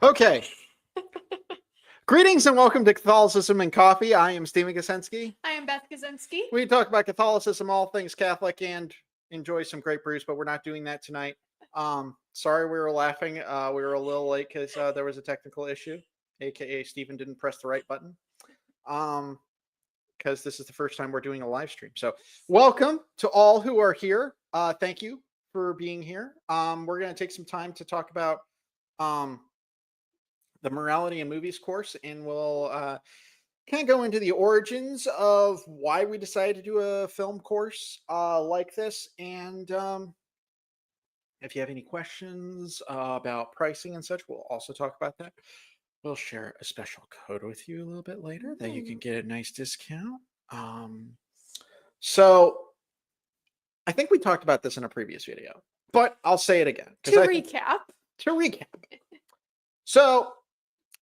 Okay. Greetings and welcome to Catholicism and Coffee. I am Stephen Gosensky. I am Beth Kaczynski. We talk about Catholicism, all things Catholic, and enjoy some great brews, but we're not doing that tonight. Sorry we were laughing. We were a little late because there was a technical issue, aka Stephen didn't press the right button. Because this is the first time we're doing a live stream. So welcome to all who are here. Thank you for being here. We're going to take some time to talk about the Morality in Movies course, and we'll kind of go into the origins of why we decided to do a film course like this. And if you have any questions about pricing and such, we'll also talk about that. We'll share a special code with you a little bit later that you can get a nice discount. So I think we talked about this in a previous video, but I'll say it again. To recap. So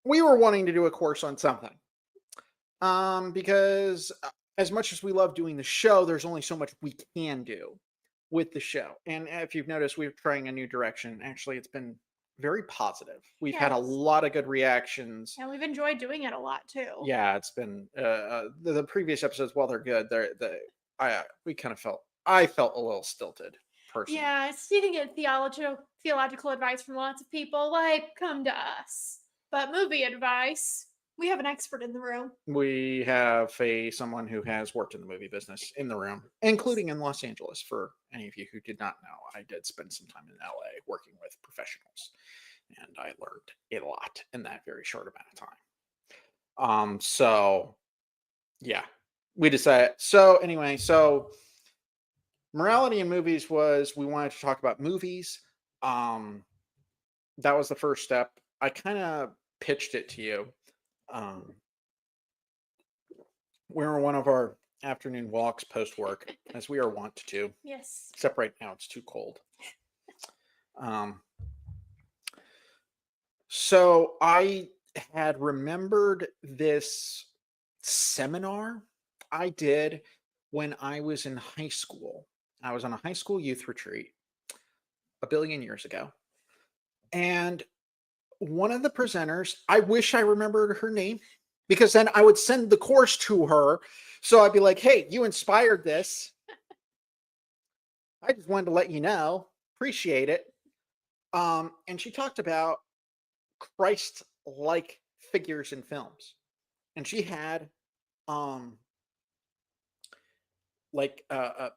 we were wanting to do a course on something. Because as much as we love doing the show, there's only so much we can do with the show. And if you've noticed, we're trying a new direction. Actually, it's been very positive. We've had a lot of good reactions. And we've enjoyed doing it a lot too. Yeah, it's been the previous episodes, while they're good, I felt a little stilted personally. Yeah, so you can get theological advice from lots of people, like come to us. But movie advice, we have an expert in the room. We have someone who has worked in the movie business in the room, including in Los Angeles. For any of you who did not know, I did spend some time in LA working with professionals, and I learned a lot in that very short amount of time. So yeah, we decided. So anyway, so Morality in Movies was, we wanted to talk about movies. That was the first step. I kind of pitched it to you. We're on one of our afternoon walks post work, as we are wont to do. Yes. Except right now it's too cold. So I had remembered this seminar I did when I was in high school. I was on a high school youth retreat a billion years ago. And one of the presenters, I wish I remembered her name, because then I would send the course to her. So I'd be like, hey, you inspired this. I just wanted to let you know. Appreciate it. And she talked about Christ-like figures in films. And she had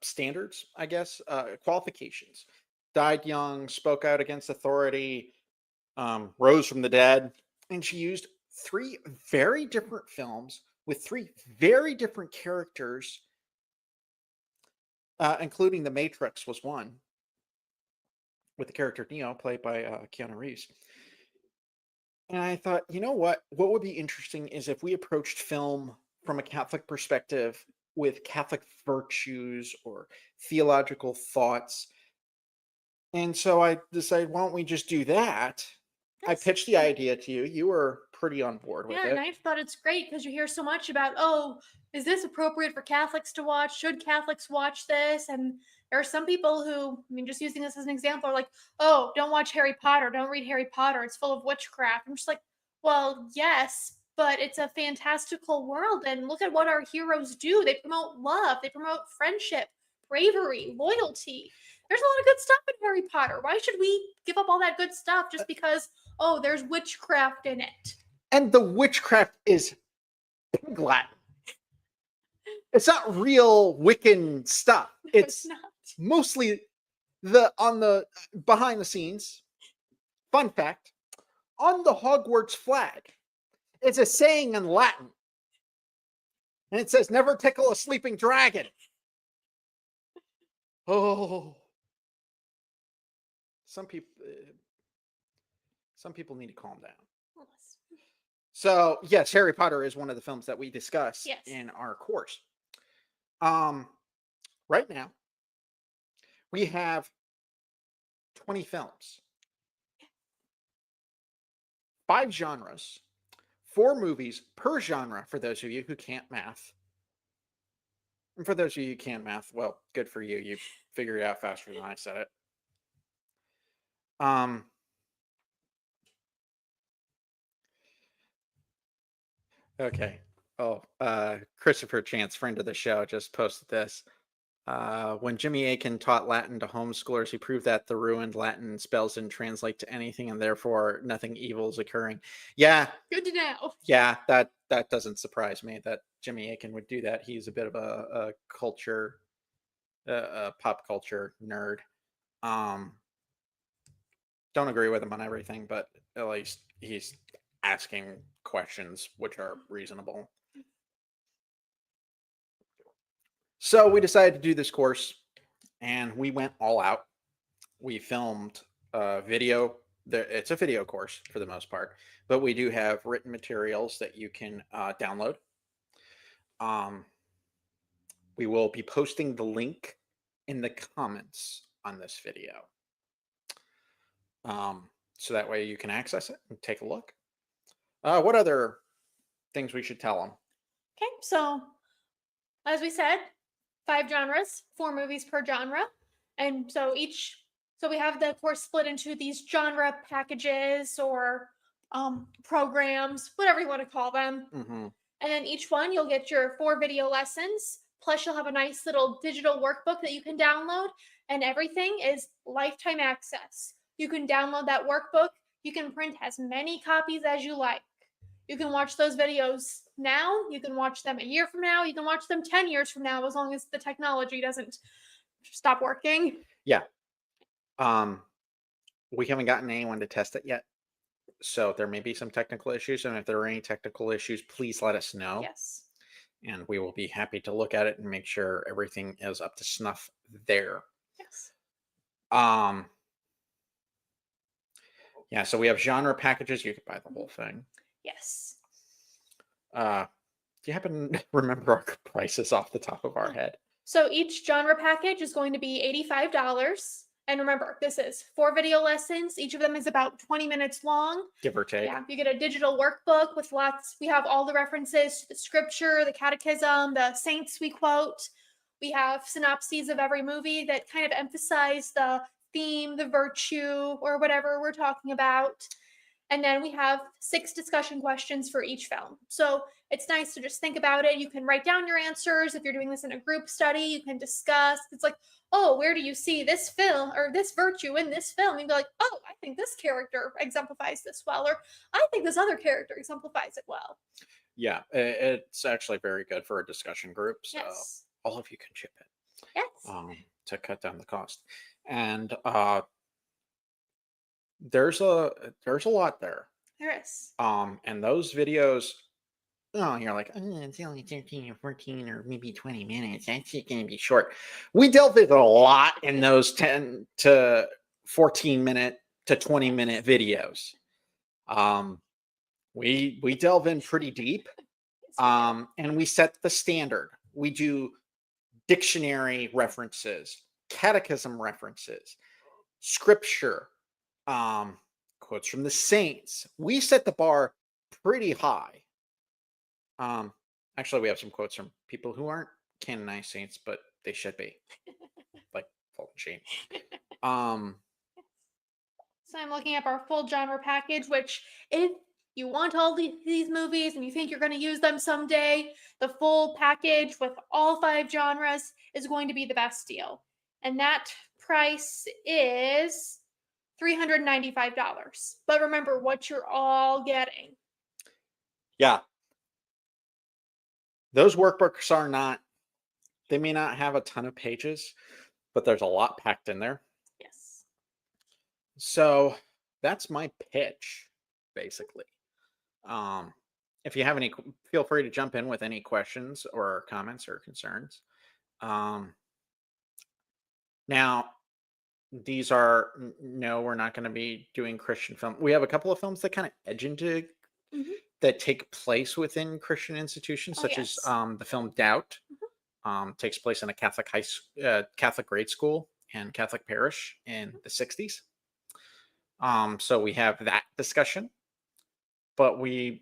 standards, I guess, qualifications. Died young, spoke out against authority, rose from the dead. And she used 3 very different films with 3 very different characters, including The Matrix was one, with the character Neo, played by Keanu Reeves. And I thought, you know what would be interesting is if we approached film from a Catholic perspective with Catholic virtues or theological thoughts. And so I decided, why don't we just do that? I pitched the idea to you. You were pretty on board with it. Yeah, and I thought it's great because you hear so much about, is this appropriate for Catholics to watch? Should Catholics watch this? And there are some people who, just using this as an example, are like, oh, don't watch Harry Potter. Don't read Harry Potter. It's full of witchcraft. I'm just like, well, yes, but it's a fantastical world. And look at what our heroes do. They promote love. They promote friendship, bravery, loyalty. There's a lot of good stuff in Harry Potter. Why should we give up all that good stuff just because, there's witchcraft in it? And the witchcraft is pig Latin. It's not real Wiccan stuff. It's not. Mostly on the behind the scenes. Fun fact, on the Hogwarts flag, it's a saying in Latin. And it says, never tickle a sleeping dragon. Oh. Some people need to calm down. So, yes, Harry Potter is one of the films that we discuss in our course. Right now, we have 20 films, 5 genres, 4 movies per genre for those of you who can't math. And for those of you who can math, well, good for you. You figured it out faster than I said it. Okay. Oh, Christopher Chance, friend of the show, just posted this. When Jimmy Akin taught Latin to homeschoolers, he proved that the ruined Latin spells didn't translate to anything, and therefore nothing evil is occurring. Yeah, Good to know. yeah, that doesn't surprise me that Jimmy Akin would do that. He's a bit of a culture, a pop culture nerd. Um, don't agree with him on everything, but at least he's asking questions which are reasonable. So we decided to do this course, and we went all out. We filmed video. It's a video course for the most part, but we do have written materials that you can download. Um, we will be posting the link in the comments on this video. So that way you can access it and take a look. What other things we should tell them? Okay, so as we said, 5 genres, 4 movies per genre. And so we have the course split into these genre packages or programs, whatever you want to call them. Hmm. And then each one, you'll get your 4 video lessons. Plus, you'll have a nice little digital workbook that you can download. And everything is lifetime access. You can download that workbook. You can print as many copies as you like. You can watch those videos now. You can watch them a year from now. You can watch them 10 years from now, as long as the technology doesn't stop working. Yeah. Um, we haven't gotten anyone to test it yet. So there may be some technical issues. And if there are any technical issues, please let us know. Yes. And we will be happy to look at it and make sure everything is up to snuff there. Yes. Um, yeah, so we have genre packages. You could buy the whole thing. Yes. Do you happen to remember our prices off the top of our head? So each genre package is going to be $85. And remember, this is 4 video lessons. Each of them is about 20 minutes long. Give or take. Yeah, you get a digital workbook with lots. We have all the references to the scripture, the catechism, the saints we quote. We have synopses of every movie that kind of emphasize the theme, the virtue, or whatever we're talking about. And then we have 6 discussion questions for each film. So it's nice to just think about it. You can write down your answers. If you're doing this in a group study, you can discuss. It's like, oh, where do you see this film or this virtue in this film? You'd be like, oh, I think this character exemplifies this well, or I think this other character exemplifies it well. Yeah, it's actually very good for a discussion group. So Yes. all of you can chip in Yes. to cut down the cost. And there's a lot there. There is. And those videos, oh, you're like, oh, it's only 13 or 14 or maybe 20 minutes. That's going to be short. We delved into a lot in those 10 to 14-minute to 20-minute videos. We delve in pretty deep. And we set the standard. We do dictionary references, catechism references, scripture, quotes from the saints. We set the bar pretty high. Actually, we have some quotes from people who aren't canonized saints, but they should be, like Fulton Sheen. So I'm looking up our full genre package, which if you want all these movies and you think you're going to use them someday, the full package with all 5 genres is going to be the best deal. And that price is $395. But remember what you're all getting. Yeah. Those workbooks are not, they may not have a ton of pages, but there's a lot packed in there. Yes. So that's my pitch, basically. If you have any, feel free to jump in with any questions or comments or concerns. Now, these are no, we're not going to be doing Christian film. We have a couple of films that kind of edge into that take place within Christian institutions, such as the film Doubt. Takes place in a Catholic Catholic grade school and Catholic parish in the 60s. So we have that discussion, but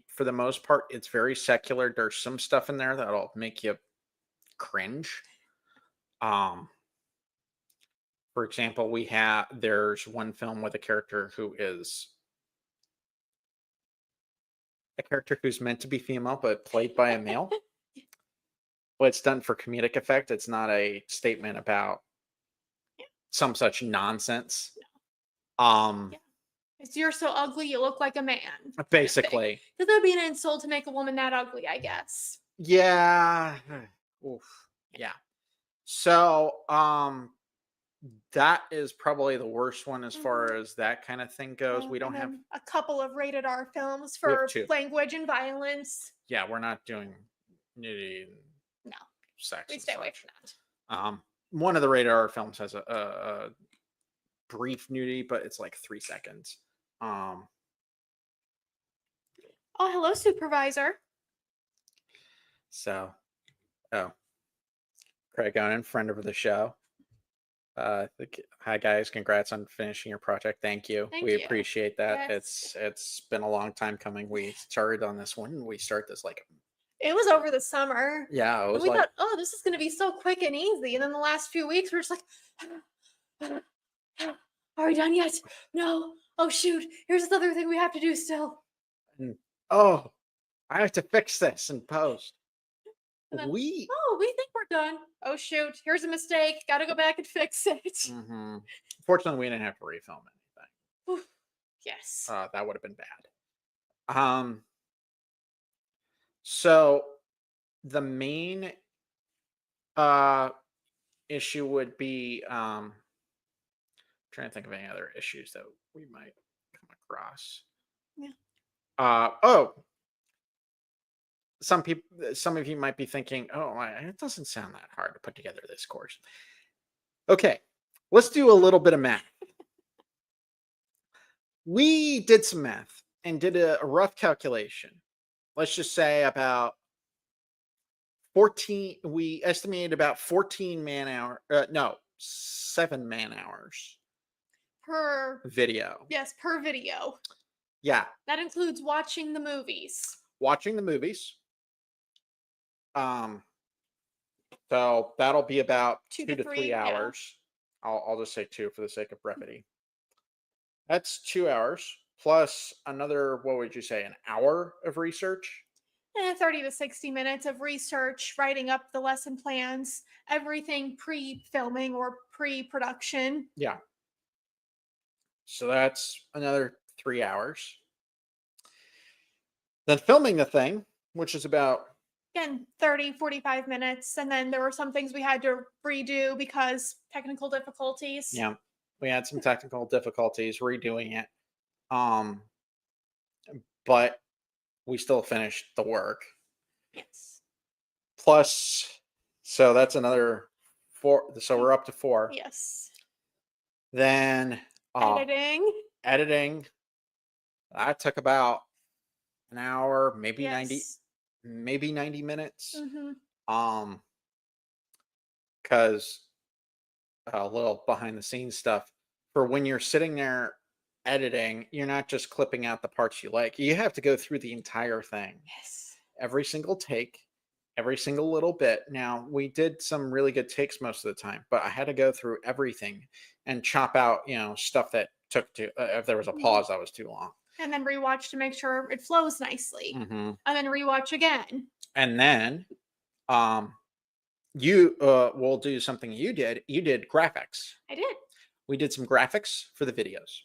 for the most part, it's very secular. There's some stuff in there that'll make you cringe. For example, there's one film with a character who is a character who's meant to be female but played by a male. Well, it's done for comedic effect. It's not a statement about some such nonsense. Um, Yeah. It's you're so ugly, you look like a man. Kind of thing. basically, Because that'd be an insult to make a woman that ugly, I guess. yeah. Oof, yeah. So, that is probably the worst one as far Mhm. as that kind of thing goes. We And don't have then a couple of rated R films we have for two. language and violence. Yeah, we're not doing nudity and No, sex we and stay away such. from that. One of the radar films has a brief nudity, but it's like 3 seconds. Um, Oh, hello, supervisor. so oh, Craig Onan, friend of the show. Hi guys, congrats on finishing your project. Thank you. Thank We you. appreciate that. Yes. It's been a long time coming. We started on this one. We start this like It was over the summer. yeah, it And was we like thought, oh, this is going to be so quick and easy. And then the last few weeks, we're just like, are we done yet? No. Oh, shoot. Here's this other thing we have to do still. "Mm, oh, I have to fix this in post. And then, We oh, we think we're done. Oh, shoot. Here's a mistake. Got to go back and fix it. mhm. Fortunately, we didn't have to refilm anything. Oof. Yes. That would have been bad. Um, so the main uh issue would be trying to think of any other issues that we might come across. Yeah. Oh, some of you might be thinking, oh, it doesn't sound that hard to put together this course. Okay, let's do a little bit of math. We did some math and did a rough calculation. Let's just say about 14, we estimated about 14 man hour, no, 7 man hours Per, video. yes, per video. Yeah, That includes watching the movies. watching the movies. Um, so that'll be about Two two to to three three. Yeah. hours. I'll just say two for the sake of brevity. That's 2 hours plus another, what would you say, an hour of research? 30 to 60 minutes of research, writing up the lesson plans, everything pre filming or pre production. Yeah. So that's another 3 hours. Then filming the thing, which is about, Again, 30, 45 minutes. And then there were some things we had to redo because technical difficulties. yeah, we had some technical difficulties redoing it. Um, but we still finished the work. Yes. Plus, so that's another four. So we're up to four. Yes. Then Editing. editing. That took about an hour, Yes. maybe 90 minutes. Hmm. Um, because a little behind the scenes stuff for when you're sitting there editing, you're not just clipping out the parts you like. You have to go through the entire thing, Yes. every single take, every single little bit. Now, we did some really good takes most of the time, but I had to go through everything and chop out, stuff that took to if there was a Mhm. pause that was too long. And then rewatch to make sure it flows nicely. Hmm. And then rewatch again. And then um you will do something you did. You did graphics. I did. We did some graphics for the videos.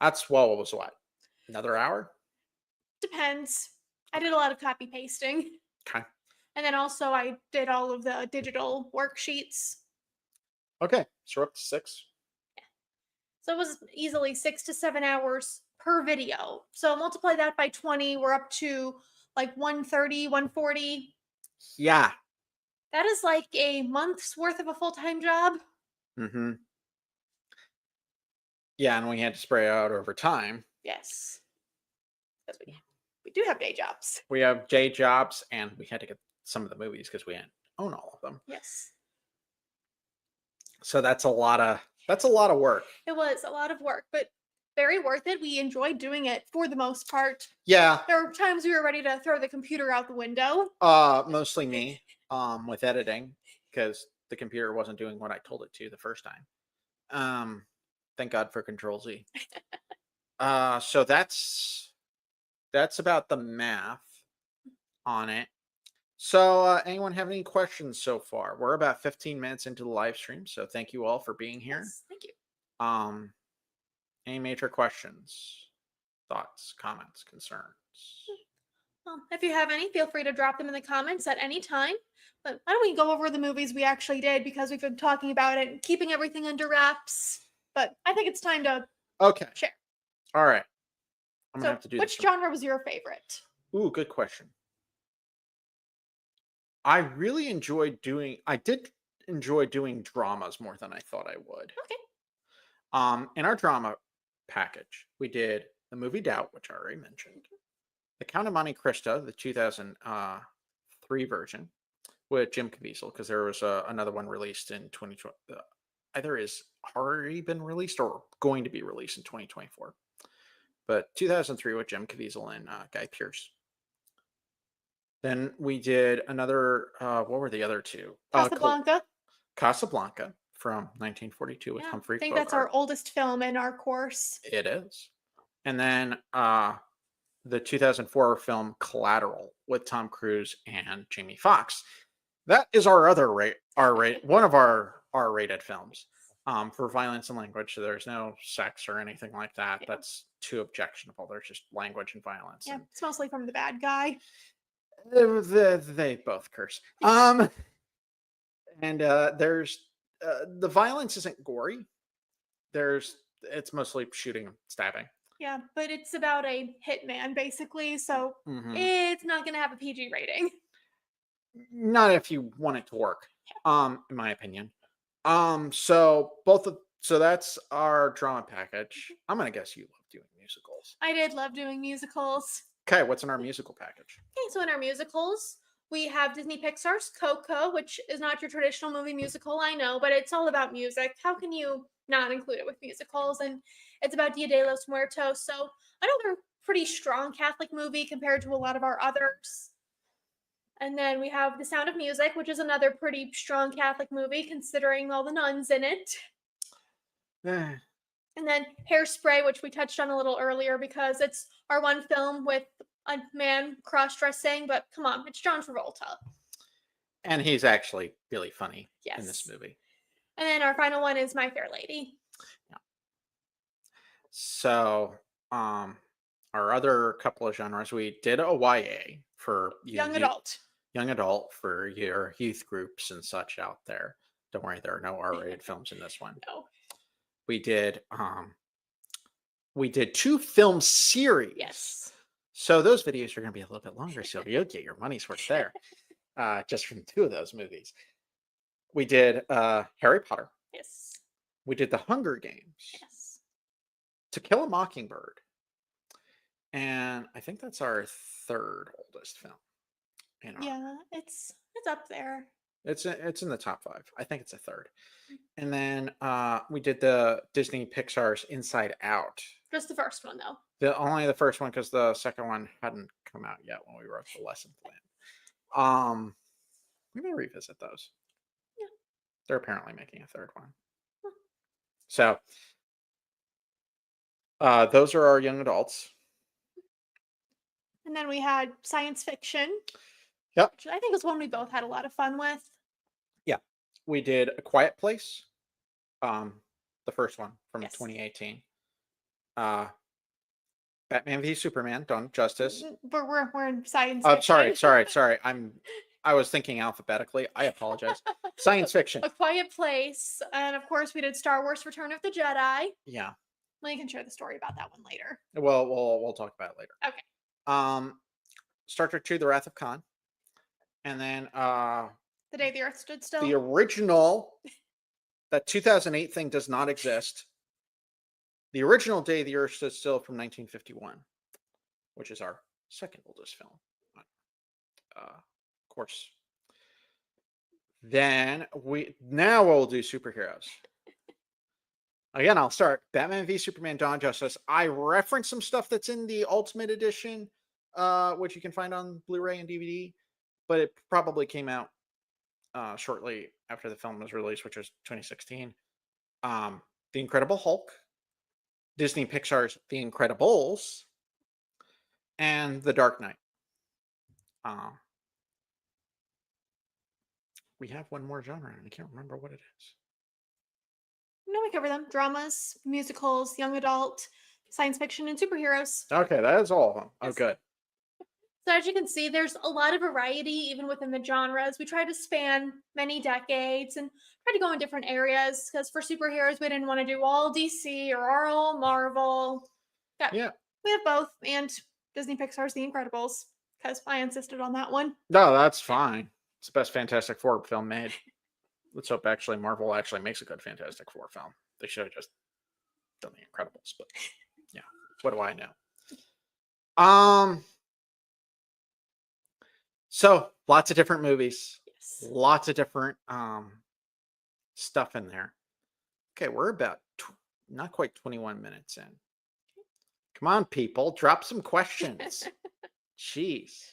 That's well, what was what? Another hour? Depends. I did a lot of copy pasting. Okay. And then also I did all of the digital worksheets. Okay. So we're up to 6. So it was easily 6 to 7 hours per video. So multiply that by 20, we're up to like 130, 140. Yeah. That is like a month's worth of a full-time job. Hmm. Yeah, and we had to spray it out over time. Yes. Because we do have day jobs. We have day jobs, and we had to get some of the movies because we didn't own all of them. Yes. So that's a lot of work. It was a lot of work, but very worth it. We enjoyed doing it for the most part. Yeah. There were times we were ready to throw the computer out the window. Mostly me, with editing because the computer wasn't doing what I told it to the first time. Thank God for Control Z. So that's that's about the math on it. So, anyone have any questions so far? We're about 15 minutes into the live stream, so thank you all for being here. Yes, thank you. Um, any major questions, thoughts, comments, concerns? Well, if you have any, feel free to drop them in the comments at any time. But why don't we go over the movies we actually did because we've been talking about it, and keeping everything under wraps. But I think it's time to Okay. share. All right. I'm gonna So, have to do which this. genre was your favorite? Ooh, good question. I really enjoyed doing. I did enjoy doing dramas more than I thought I would. Okay. In our drama package, we did the movie Doubt, which I already mentioned, the Count of Monte Cristo, the 2003 version with Jim Caviezel, because there was another one released in 2020. Either is already been released or going to be released in 2024. But 2003 with Jim Caviezel and Guy Pearce. Then we did another. What were the other two? Casablanca. Casablanca from 1942 with Yeah, I Humphrey think that's our Bogart. oldest film in our course. It is. And then the 2004 film Collateral with Tom Cruise and Jamie Foxx. That is our other one of our R-rated films for violence and language. So there's no sex or anything like that. Yeah. That's too objectionable. There's just language and violence. Yeah, it's mostly from the bad guy. They both curse. And there's the violence isn't gory. It's mostly shooting and stabbing. Yeah, but it's about a hitman basically, so Mhm. it's not gonna have a PG rating. Not if you want it to work, in my opinion. So that's our drama package. I'm gonna guess you love doing musicals. I did love doing musicals. Okay, what's in our musical package? Okay, so in our musicals, we have Disney Pixar's Coco, which is not your traditional movie musical, I know, but it's all about music. How can you not include it with musicals? And it's about Dia de los Muertos, so another pretty strong Catholic movie compared to a lot of our others. And then we have The Sound of Music, which is another pretty strong Catholic movie considering all the nuns in it. Eh, And then Hairspray, which we touched on a little earlier because it's our one film with a man cross dressing, but come on, it's John Travolta. and he's actually really funny in this Yes. movie. And then our final one is My Fair Lady. So, our other couple of genres, we did a YA for Young adult. young adult for your youth groups and such out there. Don't worry, there are no R-rated films in this one. No. We did two film series. Yes. So those videos are going to be a little bit longer, so you'll get your money's worth there. Just from two of those movies. We did Harry Potter. Yes. We did The Hunger Games. Yes. To Kill a Mockingbird. And I think that's our third oldest film. Yeah, it's up there. It's in the top 5. I think it's a third. And then we did the Disney Pixar's Inside Out. Just the first one though. Only the first one because the second one hadn't come out yet when we wrote the lesson plan. We may revisit those. Yeah. They're apparently making a third one. Huh. So those are our young adults. And then we had science fiction. Yep. Which I think was one we both had a lot of fun with. Yeah. We did A Quiet Place. The first one from Yes. 2018. Batman v Superman, Dawn of Justice. We're in science Oh, fiction. sorry. I was thinking alphabetically. I apologize. Science fiction. A Quiet Place. And of course we did Star Wars Return of the Jedi. Yeah. We can share the story about that one later. Well, we'll talk about it later. Okay. Star Trek II: The Wrath of Khan. And then The Day the Earth Stood Still. the original, that 2008 thing does not exist. The original Day the Earth Stood Still from 1951, which is our second oldest film. Of course. Then we'll do superheroes. Again, I'll start. Batman v Superman: Dawn of Justice. I referenced some stuff that's in the Ultimate Edition, which you can find on Blu-ray and DVD, but it probably came out shortly after the film was released, which was 2016. The Incredible Hulk, Disney Pixar's The Incredibles, and The Dark Knight. Um, we have one more genre, and I can't remember what it is. No, we cover them: dramas, musicals, young adult, science fiction, and superheroes. Okay, that is all of them. Oh, Yes. good. So as you can see, there's a lot of variety even within the genres. We try to span many decades and try to go in different areas because for superheroes, we didn't want to do all DC or all Marvel. Yeah, Yeah. we have both, and Disney Pixar's The Incredibles because I insisted on that one. No, that's fine. It's the best Fantastic Four film made. Let's hope actually Marvel actually makes a good Fantastic Four film. They should have just done The Incredibles, but yeah, what do I know? Um, so lots of different movies, Yes. lots of different stuff in there. Okay, we're about not quite 21 minutes in. Come on, people, drop some questions. Jeez.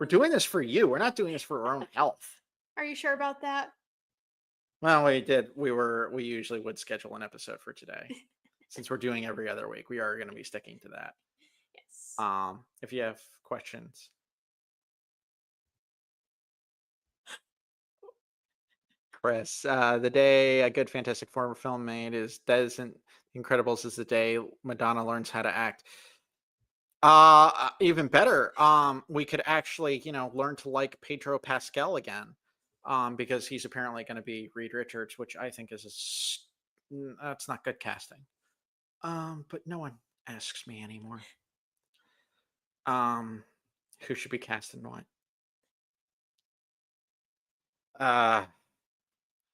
We're doing this for you. We're not doing this for our own health. Are you sure about that? Well, we did. We usually would schedule an episode for today. Since we're doing every other week, we are going to be sticking to that. Yes. If you have questions. Chris, the day a good Fantastic Four film made is doesn't Incredibles is the day Madonna learns how to act. Even better. We could actually, learn to like Pedro Pascal again. Because he's apparently going to be Reed Richards, which I think is that's not good casting. But no one asks me anymore. Who should be cast in what?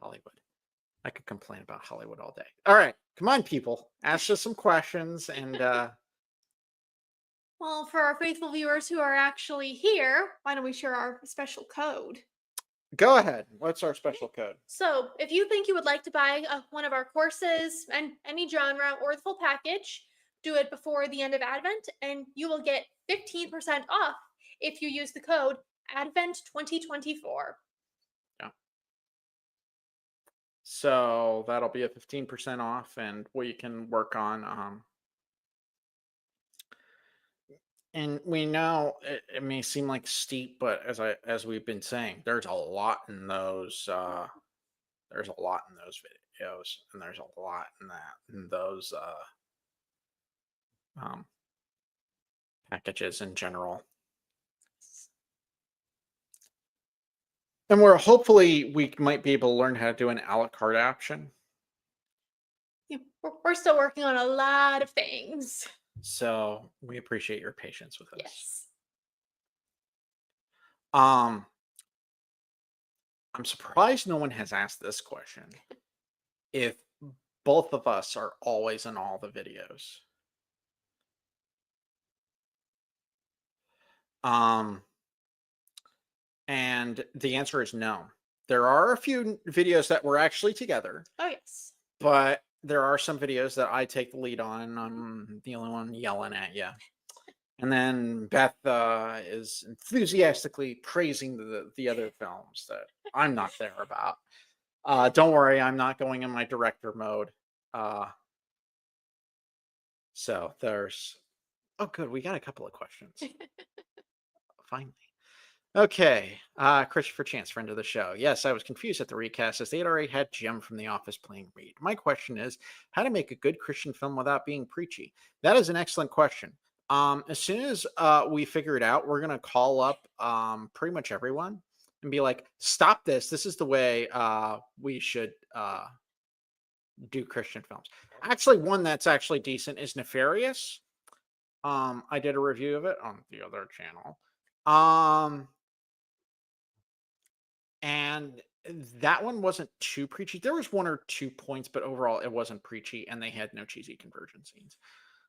Hollywood. I could complain about Hollywood all day. All right, come on, people, ask us some questions, and Well, for our faithful viewers who are actually here, why don't we share our special code? go ahead. What's our special code? So, if you think you would like to buy one of our courses and any genre or the full package, do it before the end of Advent, and you will get 15% off if you use the code Advent2024. Yeah. So that'll be a 15% off, and we can work on. And we know it may seem like steep, but as we've been saying, there's a lot in those. There's a lot in those videos, and there's a lot in those um, packages in general. And we might be able to learn how to do an a la carte option. Yeah, we're still working on a lot of things. So we appreciate your patience with us. Yes. I'm surprised no one has asked this question. If both of us are always in all the videos. And the answer is no. There are a few videos that we're actually together. Oh, yes. But there are some videos that I take the lead on. I'm the only one yelling at you. And then Beth is enthusiastically praising the other films that I'm not there about. Don't worry, I'm not going in my director mode. So there's... Oh, good. We got a couple of questions. Finally. Okay. Christopher Chance, friend of the show. Yes, I was confused at the recast as they had already had Jim from The Office playing Reed. My question is how to make a good Christian film without being preachy. That is an excellent question. As soon as we figure it out, we're gonna call up pretty much everyone and be like, stop this. This is the way we should do Christian films. Actually, one that's actually decent is Nefarious. I did a review of it on the other channel. And that one wasn't too preachy. There was one or two points, but overall it wasn't preachy, and they had no cheesy conversion scenes.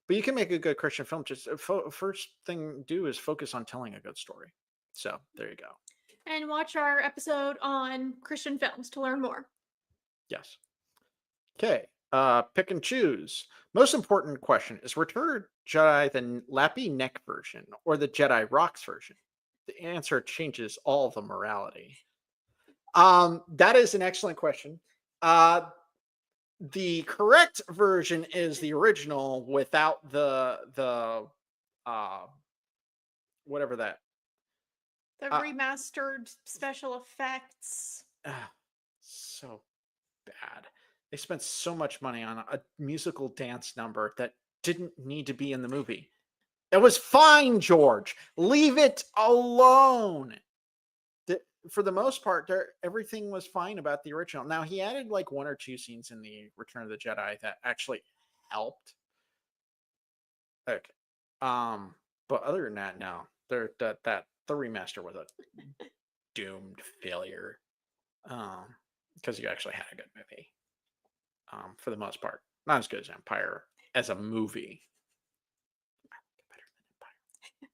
But you can make a good Christian film. Just first thing do is focus on telling a good story. So there you go. And watch our episode on Christian films to learn more. Yes. Okay. Pick and choose. Most important question is Return of the Jedi the Lappy Neck version or the Jedi Rocks version? The answer changes all the morality. That is an excellent question. The correct version is the original without the whatever that. The Uh, remastered special effects. ah, so bad. They spent so much money on a musical dance number that didn't need to be in the movie. It was fine, George. Leave it alone. For the most part, everything was fine about the original. Now he added like one or two scenes in the Return of the Jedi that actually helped. Okay. But other than that, no. The remaster was a doomed failure. Because you actually had a good movie. For the most part. Not as good as Empire as a movie. Better than Empire.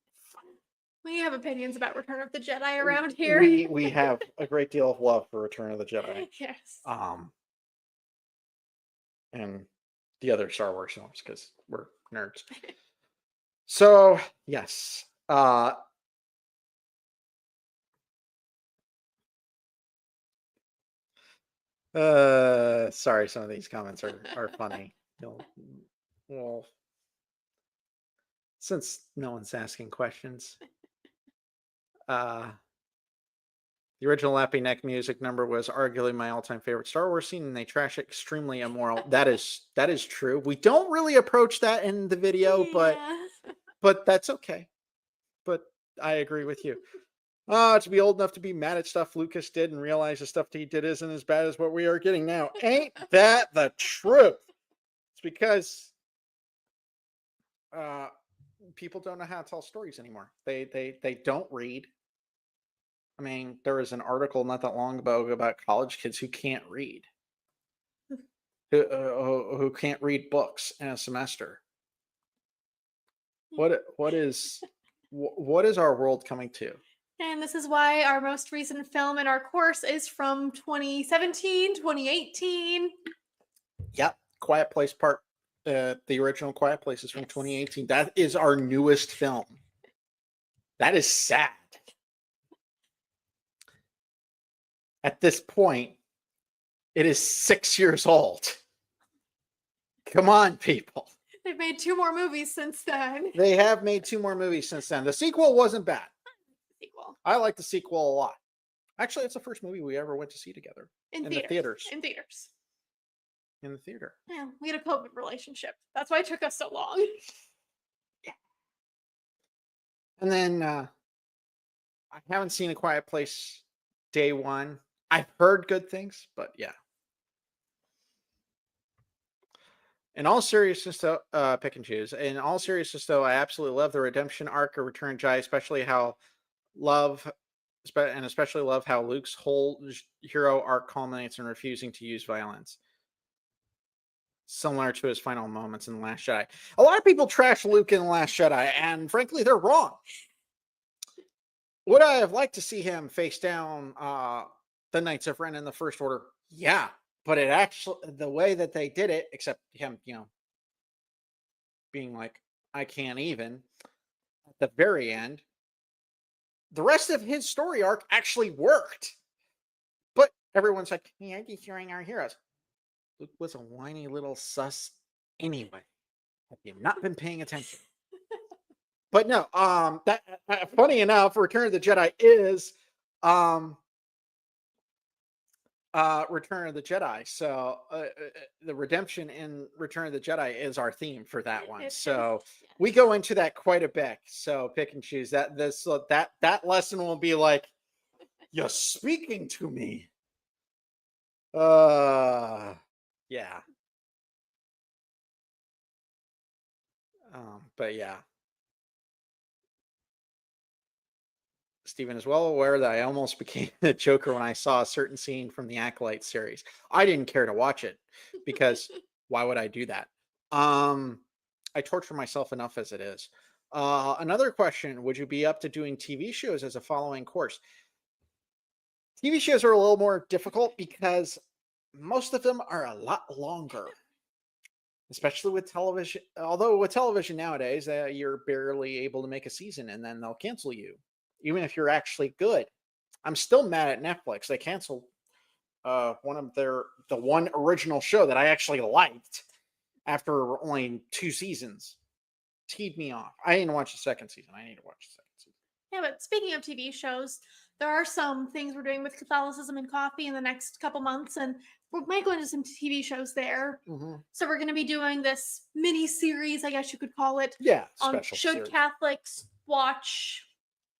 We have opinions about Return of the Jedi around here. We have a great deal of love for Return of the Jedi. Yes. And the other Star Wars films because we're nerds. So yes. Sorry, some of these comments are funny. Well, since no one's asking questions, the original Lappy Neck music number was arguably my all-time favorite Star Wars scene, and they trash it extremely immoral. That is true. We don't really approach that in the video, but that's okay. But I agree with you. To be old enough to be mad at stuff Lucas did and realize the stuff he did isn't as bad as what we are getting now. Ain't that the truth? It's because people don't know how to tell stories anymore. They don't read. I mean, there was an article not that long ago about college kids who can't read, who can't read books in a semester. What is our world coming to? And this is why our most recent film in our course is from 2017, 2018. Yep. Quiet Place Part, the original Quiet Place is from 2018. That is our newest film. That is sad. At this point, it is 6 years old. Come on, people. They've made 2 more movies since then. They have made 2 more movies since then. The sequel wasn't bad. Sequel. I like the sequel a lot. Actually, it's the first movie we ever went to see together. In the theaters. In theaters. In the theater. Yeah, we had a COVID relationship. That's why it took us so long. Yeah. And then I haven't seen A Quiet Place day one. I've heard good things, but yeah. In all seriousness, though, pick and choose. In all seriousness, though, I absolutely love the redemption arc of Return of Jedi, especially love how Luke's whole hero arc culminates in refusing to use violence, similar to his final moments in The Last Jedi. A lot of people trash Luke in The Last Jedi, and frankly, they're wrong. Would I have liked to see him face down the Knights of Ren in the First Order? Yeah. But it actually, the way that they did it, except him, being like, I can't even, at the very end, the rest of his story arc actually worked. But everyone's like, yeah, destroying our heroes. Luke was a whiny little sus anyway. Have you not been paying attention? But no, that funny enough, Return of the Jedi is Return of the Jedi. So the redemption in Return of the Jedi is our theme for that one. So we go into that quite a bit. So pick and choose. That lesson will be like, you're speaking to me. Yeah. But yeah. Stephen is well aware that I almost became the Joker when I saw a certain scene from the Acolyte series. I didn't care to watch it because why would I do that? I torture myself enough as it is. Another question, would you be up to doing TV shows as a following course? TV shows are a little more difficult because most of them are a lot longer, especially with television. Although with television nowadays, you're barely able to make a season and then they'll cancel you. Even if you're actually good. I'm still mad at Netflix. They canceled the one original show that I actually liked after only 2 seasons. Teed me off. I didn't watch the second season. I need to watch the second season. Yeah, but speaking of TV shows, there are some things we're doing with Catholicism and coffee in the next couple months, and we might go into some TV shows there. Hmm. So we're going to be doing this mini series, I guess you could call it, Yeah, on special should series. Catholics watch,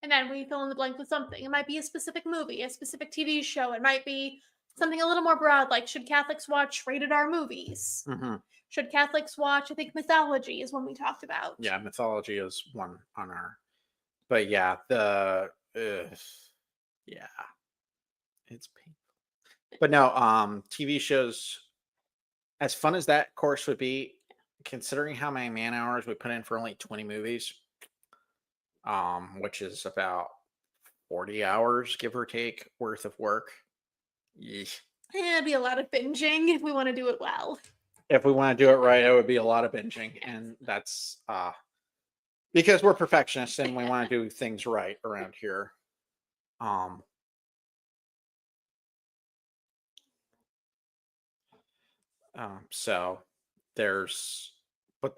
and then we fill in the blank with something. It might be a specific movie, a specific TV show. It might be something a little more broad, like should Catholics watch rated R movies? Hmm. Should Catholics watch, I think mythology is one we talked about. Yeah, mythology is one on our. But yeah, yeah, it's painful. But no, TV shows, as fun as that course would be, considering how many man hours we put in for only 20 movies, which is about 40 hours, give or take, worth of work. Yeesh. It'd be a lot of binging if we want to do it well. If we want to do it right, it would be a lot of binging, Yes. and that's because we're perfectionists and we want to do things right around here. Um, so there's, but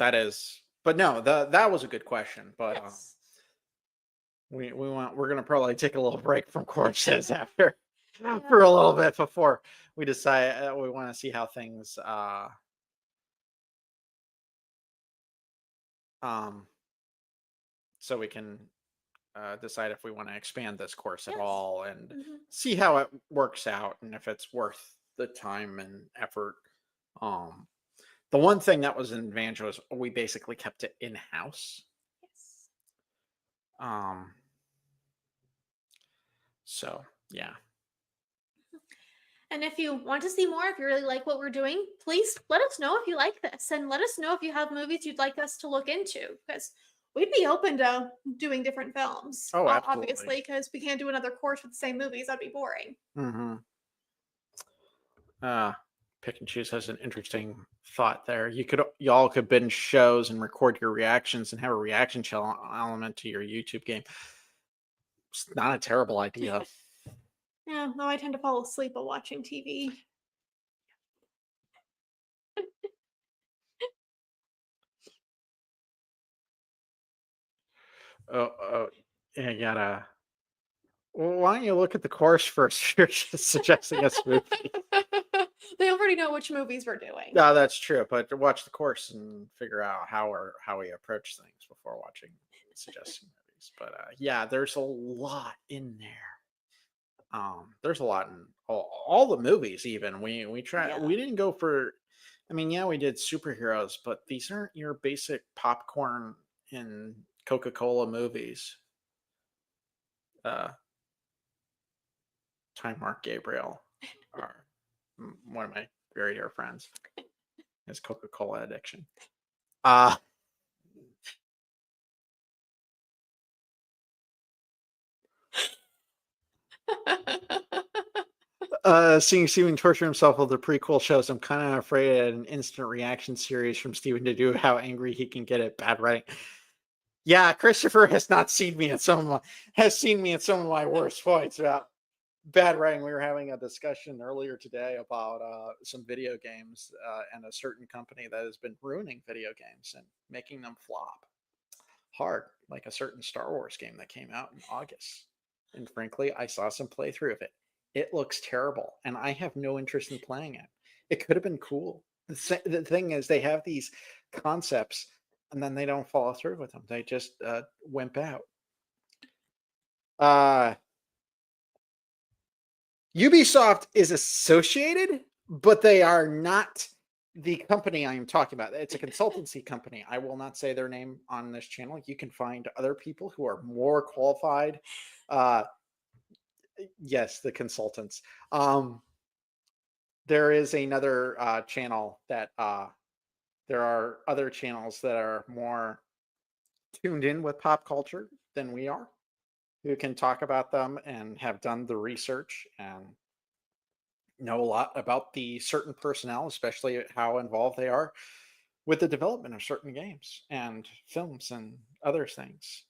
no, that was a good question, but Yes. we're gonna probably take a little break from courses after Yeah. for a little bit before we decide we want to see how things um so we can decide if we want to expand this course at Yes. all and Hmm. see how it works out and if it's worth the time and effort. Um, the one thing that was an advantage was we basically kept it in house. Yes. Um, so yeah. And if you want to see more, if you really like what we're doing, please let us know if you like this and let us know if you have movies you'd like us to look into because we'd be open to doing different films. Oh, absolutely. Obviously, because we can't do another course with the same movies. That'd be boring. Hmm. Uh, Pick and choose has an interesting thought there. Y'all could binge shows and record your reactions and have a reaction channel element to your YouTube game. It's not a terrible idea. Yeah, no, I tend to fall asleep while watching TV. Oh, yeah, you gotta. Well, why don't you look at the course first? You're just suggesting a movie. They already know which movies we're doing. No, that's true. But to watch the course and figure out how we approach things before watching suggesting movies. But yeah, there's a lot in there. There's a lot in all the movies. Even Yeah. we didn't go for. I mean, yeah, we did superheroes, but these aren't your basic popcorn and Coca-Cola movies. Uh, Time Mark Gabriel are one of my very dear friends. His Coca-Cola addiction. Uh Seeing Steven torture himself with the prequel shows, I'm kind of afraid at an instant reaction series from Steven to do how angry he can get at bad writing. Yeah, Christopher has not seen me at has seen me at some of my worst points about bad writing. We were having a discussion earlier today about some video games and a certain company that has been ruining video games and making them flop hard, like a certain Star Wars game that came out in August. And frankly, I saw some playthrough of it. It looks terrible, and I have no interest in playing it. It could have been cool. The thing is, they have these concepts, and then they don't follow through with them. They just wimp out. Uh, Ubisoft is associated, but they are not the company I am talking about. It's a consultancy company. I will not say their name on this channel. You can find other people who are more qualified. Uh, yes, the consultants. There is another channel that there are other channels that are more tuned in with pop culture than we are, who can talk about them and have done the research and know a lot about the certain personnel, especially how involved they are with the development of certain games and films and other things.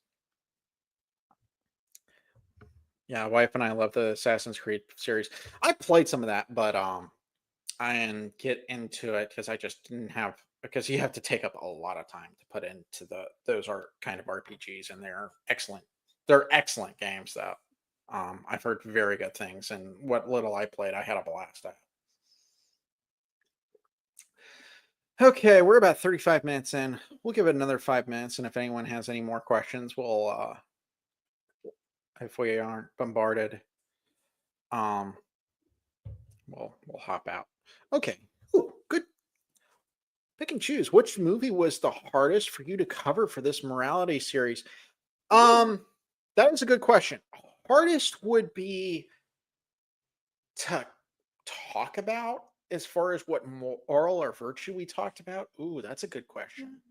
Yeah, wife and I love the Assassin's Creed series. I played some of that, but I didn't get into it because I just didn't have because you have to take up a lot of time to put into those are kind of RPGs and they're excellent They're excellent games, though. I've heard very good things, and what little I played, I had a blast at. Okay, we're about 35 minutes in. We'll give it another 5 minutes, and if anyone has any more questions, if we aren't bombarded, um, we'll hop out. Okay. Ooh, good. Pick and choose. Which movie was the hardest for you to cover for this morality series? Ooh. Um, that is a good question. Hardest would be to talk about as far as what moral or virtue we talked about. Ooh, that's a good Yeah. question.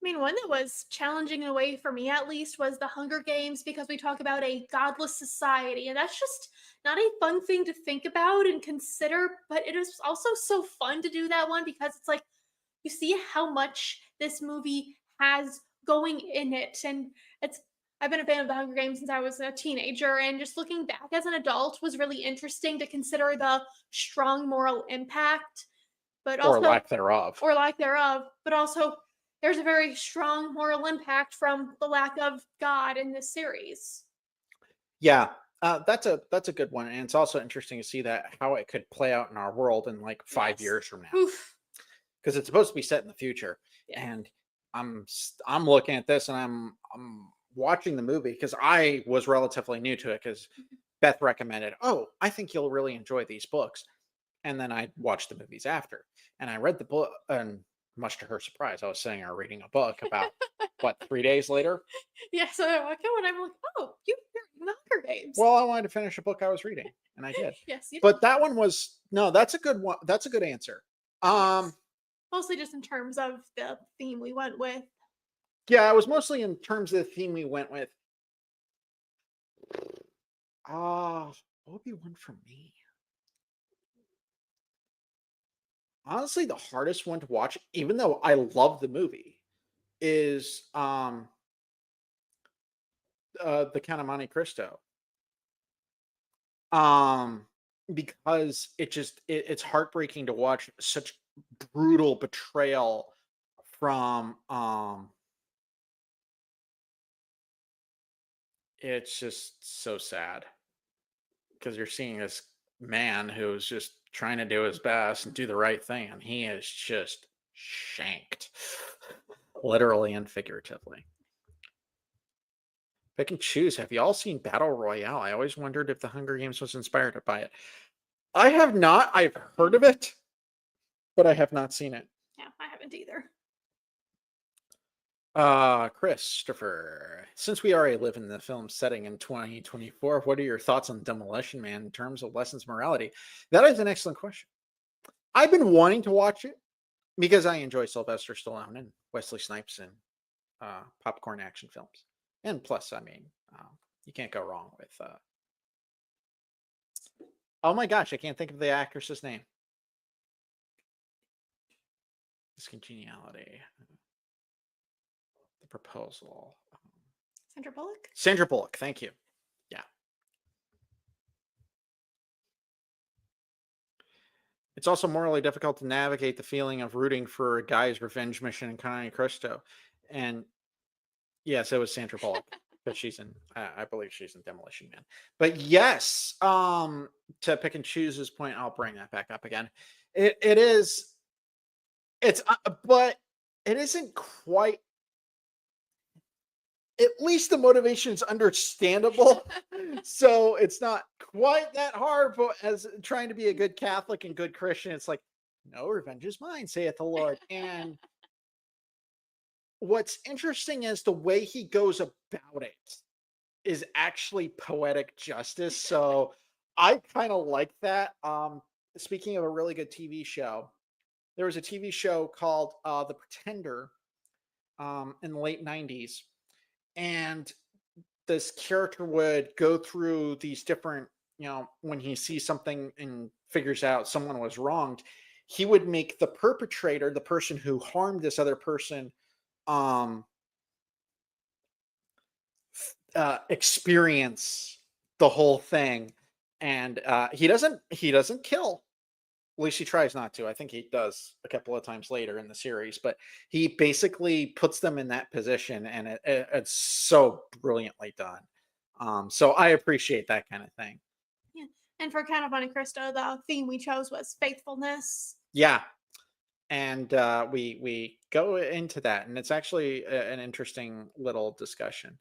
I mean, one that was challenging in a way for me at least was the Hunger Games because we talk about a godless society, and that's just not a fun thing to think about and consider. But it is also so fun to do that one because it's like you see how much this movie has going in it, and it's. I've been a fan of the Hunger Games since I was a teenager, and just looking back as an adult was really interesting to consider the strong moral impact, but Or also lack thereof. or lack thereof, but also there's a very strong moral impact from the lack of God in this series. Yeah, that's a good one, and it's also interesting to see that how it could play out in our world in like five Yes. years from now, Oof. because it's supposed to be set in the future. Yeah. And I'm looking at this and I'm watching the movie because I was relatively new to it because Beth recommended, oh, I think you'll really enjoy these books. And then I watched the movies after. And I read the book, and much to her surprise, I was sitting there reading a book about what, 3 days later? Yeah, so I go and I'm like, oh, you're in the Hunger Games. Well, I wanted to finish a book I was reading, and I did. Yes, you did. But that one was no, that's a good one. That's a good answer. Um, Yes. Mostly just in terms of the theme we went with. yeah, it was mostly in terms of the theme we went with. What would be one for me? Honestly, the hardest one to watch, even though I love the movie, is the Count of Monte Cristo. Um, because it's heartbreaking to watch such brutal betrayal from it's just so sad because you're seeing this man who's just trying to do his best and do the right thing, and he is just shanked, literally and figuratively. Pick and choose. Have you all seen Battle Royale? I always wondered if the Hunger Games was inspired by it. I have not. I've heard of it, but I have not seen it. Yeah, I haven't either. Christopher, since we already live in the film setting in 2024, what are your thoughts on Demolition Man in terms of lessons morality? That is an excellent question. I've been wanting to watch it because I enjoy Sylvester Stallone and Wesley Snipes in popcorn action films. And plus, I mean, you can't go wrong with. Oh my gosh, I can't think of the actress's name. Discongeniality. The proposal. Sandra Bullock? Sandra Bullock. Thank you. Yeah. It's also morally difficult to navigate the feeling of rooting for a guy's revenge mission in Connie Cristo. And yes, it was Sandra Bullock. But she's in, I believe she's in Demolition Man. But yes, to pick and choose his point, I'll bring that back up again. It is, but it isn't quite. At least the motivation is understandable, so it's not quite that hard. But as trying to be a good Catholic and good Christian, it's like, no, revenge is mine, saith the Lord. And what's interesting is the way he goes about it is actually poetic justice. So I kind of like that. Speaking of a really good TV show, there was a TV show called The Pretender in the late 90s. And this character would go through these different, when he sees something and figures out someone was wronged, he would make the perpetrator, the person who harmed this other person, um, experience the whole thing. And he doesn't kill. At least he tries not to. I think he does a couple of times later in the series, but he basically puts them in that position, and it's so brilliantly done. So I appreciate that kind of thing. Yeah. And for Count of Monte Cristo, the theme we chose was faithfulness. Yeah, and we go into that, and it's actually an interesting little discussion.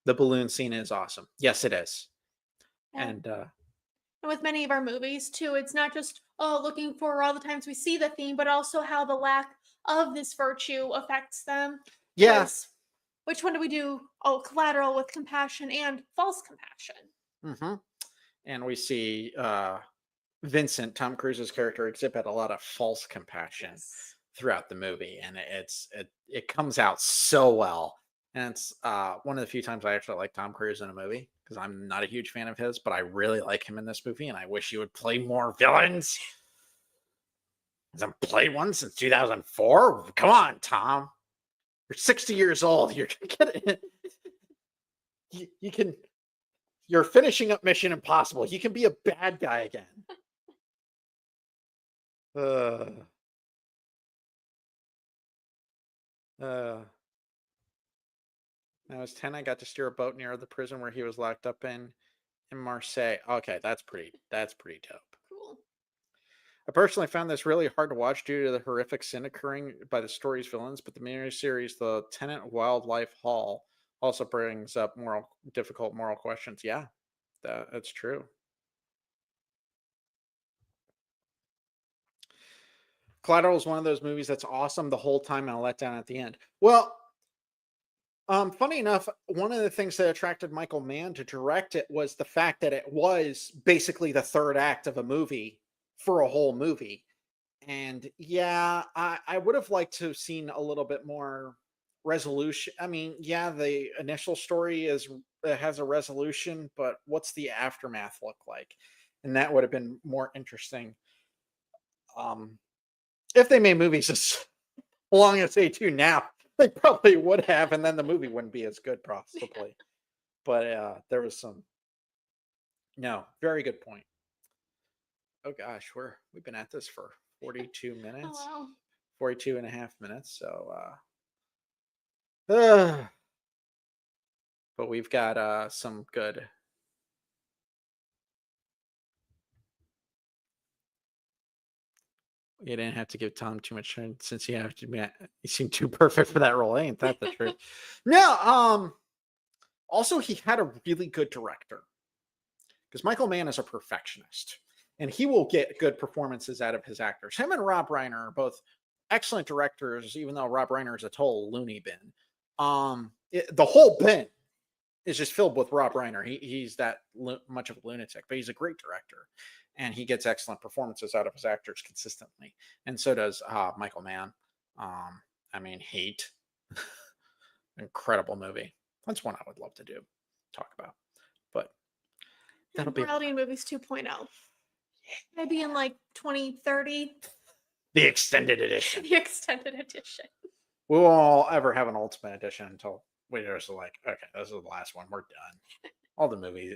The balloon scene is awesome. Yes, it is, Yeah. and And with many of our movies too, it's not just looking for all the times we see the theme, but also how the lack of this virtue affects them. yeah. Because which one do we do? Oh, collateral with compassion and false compassion. hmm And we see Vincent, Tom Cruise's character, exhibit a lot of false compassion Yes. throughout the movie, and it comes out so well. And it's one of the few times I actually like Tom Cruise in a movie because I'm not a huge fan of his, but I really like him in this movie, and I wish he would play more villains. Hasn't played one since 2004. Come on, Tom. You're 60 years old. You're gonna you can you're finishing up Mission Impossible. You can be a bad guy again. Uh, uh, when I was 10, I got to steer a boat near the prison where he was locked up in Marseille. Okay, that's pretty dope. Cool. I personally found this really hard to watch due to the horrific sin occurring by the story's villains, but the miniseries The Tenant Wildlife Hall also brings up difficult moral questions. Yeah, that's true. Collateral is one of those movies that's awesome the whole time and a letdown at the end. Well, funny enough, one of the things that attracted Michael Mann to direct it was the fact that it was basically the third act of a movie for a whole movie. And yeah, I would have liked to have seen a little bit more resolution. I mean, yeah, the initial story has a resolution, but what's the aftermath look like? And that would have been more interesting. Um, if they made movies as long as they do now, they probably would have, and then the movie wouldn't be as good, possibly. But there was some no, very good point. Oh gosh, we've been at this for 42 Oh minutes, wow. 42 and a half minutes. So uh but we've got some good. You didn't have to give Tom too much time since you have to be he seemed too perfect for that role. Ain't that the truth? No, also he had a really good director because Michael Mann is a perfectionist and he will get good performances out of his actors. Him and Rob Reiner are both excellent directors, even though Rob Reiner is a total loony bin. The whole bin is just filled with Rob Reiner. He's that much of a lunatic, but he's a great director, and he gets excellent performances out of his actors consistently. And so does Michael Mann. I mean, Heat, incredible movie. That's one I would love to talk about, but that'll And be Morality in Movies 2.0. Maybe in like 2030, the extended edition. the extended edition. We won't ever have an ultimate edition until we just like, okay, this is the last one. We're done. All the movies,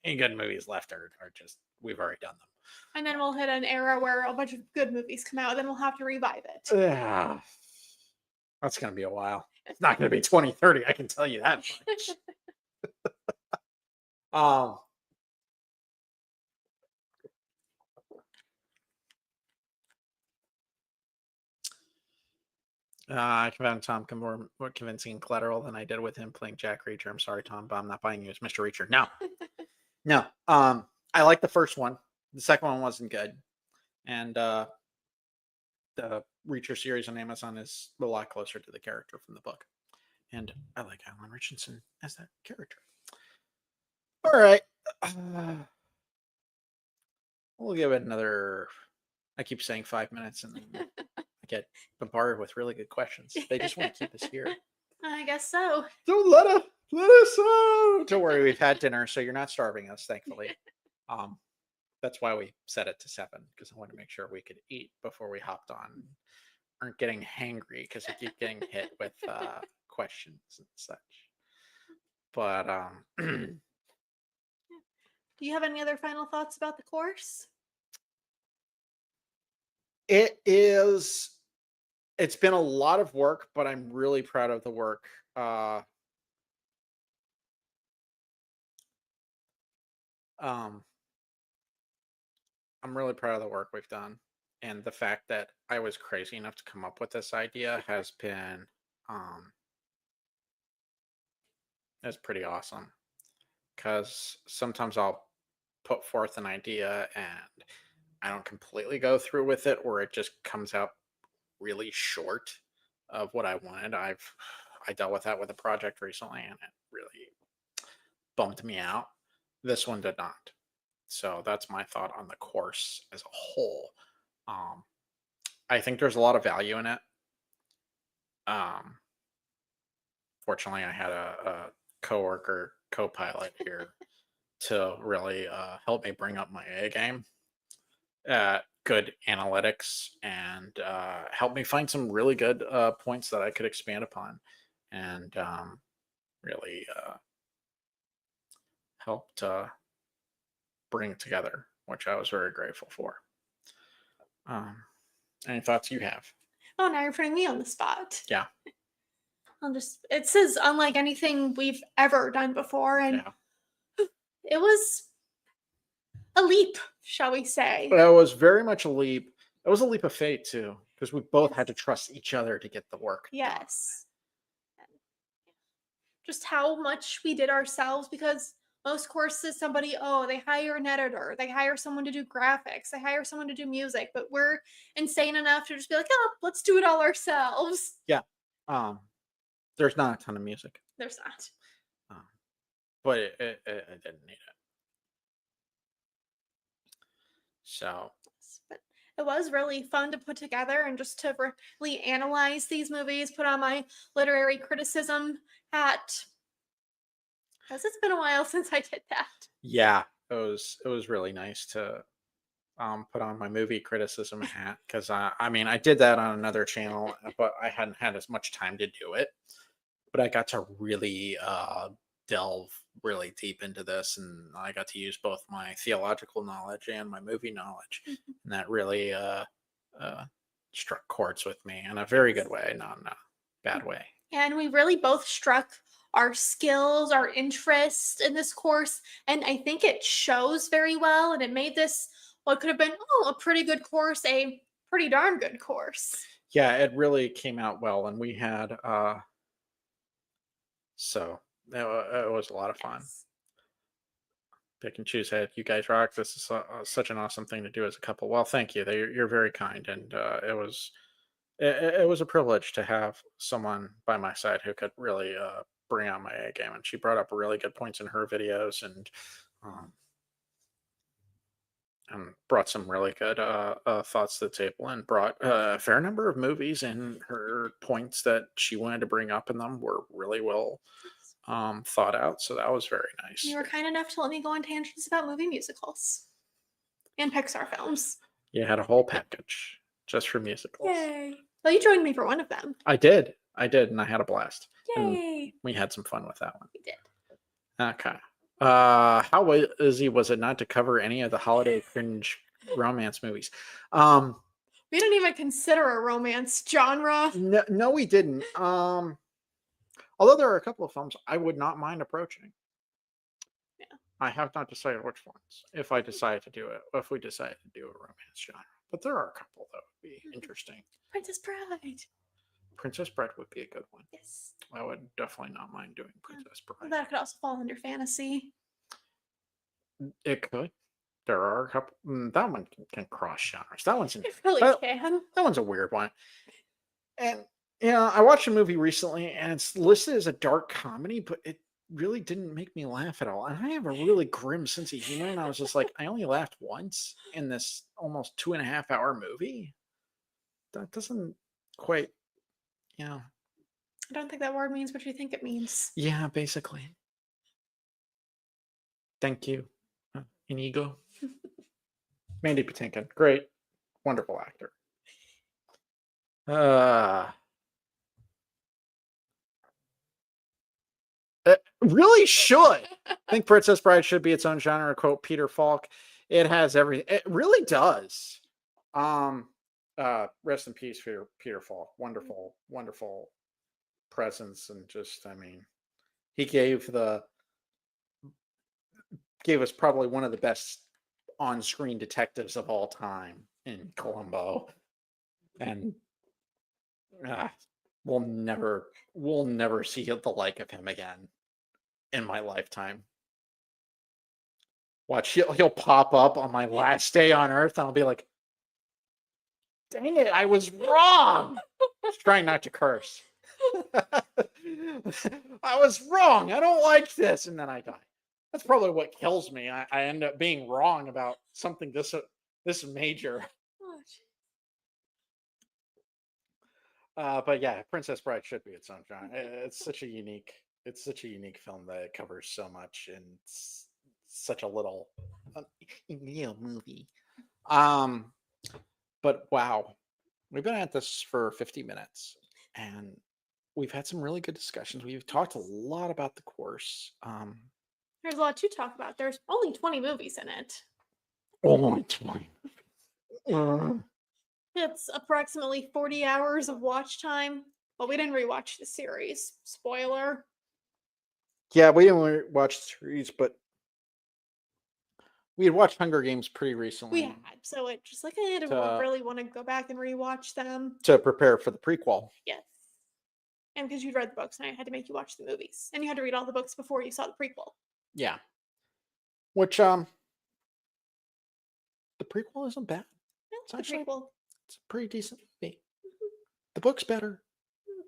any good movies left are just we've already done them. And then we'll hit an era where a bunch of good movies come out, then we'll have to revive it. Yeah, that's gonna be a while. It's not gonna be 2030. I can tell you that much. um, I found Tom more convincing in Collateral than I did with him playing Jack Reacher. I'm sorry, Tom, but I'm not buying you as Mr. Reacher. No, no. I like the first one. The second one wasn't good, and the Reacher series on Amazon is a lot closer to the character from the book, and I like Alan Richardson as that character. All right, we'll give it another. I keep saying 5 minutes, and then I get bombarded with really good questions. They just want to keep us here. I guess so. Don't let us out. Don't worry, we've had dinner, so you're not starving us, thankfully. That's why we set it to 7 because I wanted to make sure we could eat before we hopped on. Aren't getting hangry because I keep getting hit with questions and such. But Do you have any other final thoughts about the course? it's been a lot of work, but I'm really proud of the work. Um, I'm really proud of the work we've done, and the fact that I was crazy enough to come up with this idea um has pretty awesome. Because sometimes I'll put forth an idea and I don't completely go through with it, or it just comes out really short of what I wanted. I dealt with that with a project recently, and it really bummed me out. This one did not. So that's my thought on the course as a whole. Um, I think there's a lot of value in it. Um, Fortunately, I had a coworker, co-pilot here to really help me bring up my A game. Good analytics and help me find some really good points that I could expand upon, and really helped bring together, which I was very grateful for. Um, any thoughts you have? Oh, now you're putting me on the spot. Yeah, It says unlike anything we've ever done before, and yeah. it was a leap, shall we say. Well, it was very much a leap. It was a leap of fate too, because we both had Yes. to trust each other to get the work done. Yes. Just how much we did ourselves, because most courses somebody, oh, they hire an editor, they hire someone to do graphics, they hire someone to do music, but we're insane enough to just be like, oh, let's do it all ourselves. Yeah. Um, there's not a ton of music, There's not. um, but it didn't need it. So But it was really fun to put together and just to really analyze these movies, put on my literary criticism hat, because it's been a while since I did that. yeah, it was really nice to put on my movie criticism hat, because I mean I did that on another channel, but I hadn't had as much time to do it. But I got to really delve really deep into this, and I got to use both my theological knowledge and my movie knowledge, and that really uh, struck chords with me in a very good way, not in a bad way. And we really both struck our skills, our interest in this course. And I think it shows very well. And it made this what could have been, oh, a pretty good course, a pretty darn good course. Yeah, it really came out well, and we had so it was a lot of fun. Yes. Pick and choose head. You guys rock. This is such an awesome thing to do as a couple. Well, thank you. You're very kind, and it was a privilege to have someone by my side who could really bring out my A game. And she brought up really good points in her videos, um, and brought some really good thoughts to the table, and brought a fair number of movies, and her points that she wanted to bring up in them were really well thought out. So that was very You nice. were kind enough to let me go on tangents about movie musicals and Pixar films. You had a whole package just for musicals. Yay. Well, you joined me for one of them. I did, and I had a blast. And Yay. we had some fun with that one. We did. Okay. How easy was it not to cover any of the holiday cringe romance movies? We didn't even consider a romance genre. No, we didn't. Although there are a couple of films I would not mind approaching. Yeah. I have not decided which ones. If I decide to do it, if we decide to do a romance genre, but there are a couple that would be interesting. Princess Bride. Princess Bride would be a good one. Yes. I would definitely not mind doing Princess Well, Bride. that could also fall under fantasy. It could. There are a couple. That one can cross genres. That one's It really that, can. that one's a weird one. And yeah, I watched a movie recently, and it's listed as a dark comedy, but it really didn't make me laugh at all. And I have a really grim sense of humor, and I was just like, I only laughed once in this almost 2.5 hour movie. That doesn't quite, yeah, I don't think that word means what you think it means. yeah, basically. Thank you, Inigo. Mandy Patinkin, great, wonderful actor. It really should. I think Princess Bride should be its own genre. Quote Peter Falk. It has everything. It really does. Um, Rest in peace, Peter Falk. Wonderful, wonderful presence, and just, I mean, he gave the gave us probably one of the best on-screen detectives of all time in Columbo, and ah, we'll never see the like of him again in my lifetime. Watch, he'll pop up on my last day on Earth, and I'll be like, "Dang it, I was wrong." Just trying not to curse. I was wrong. I don't like this, and then I die. That's probably what kills me. I end up being wrong about something this major. Oh, gee. But yeah, Princess Bride should be its own genre. It's such a unique film that it covers so much, and it's such a um, little movie. Um, but wow, we've been at this for 50 minutes, and we've had some really good discussions. We've talked a lot about the course. There's a lot to talk about. There's only 20 movies in it. Only 20. Uh, It's approximately 40 hours of watch time. Well, we didn't rewatch the series. Spoiler. yeah, we didn't watch the series, but we had watched Hunger Games pretty We recently had. So it just like, I don't to really want to go back and rewatch them. to prepare for the prequel. Yes. And because you'd read the books and I had to make you watch the movies. And you had to read all the books before you saw the prequel. Yeah, which the prequel isn't bad. It's Yeah, the actually prequel. it's a pretty decent movie. Mhm. The book's better.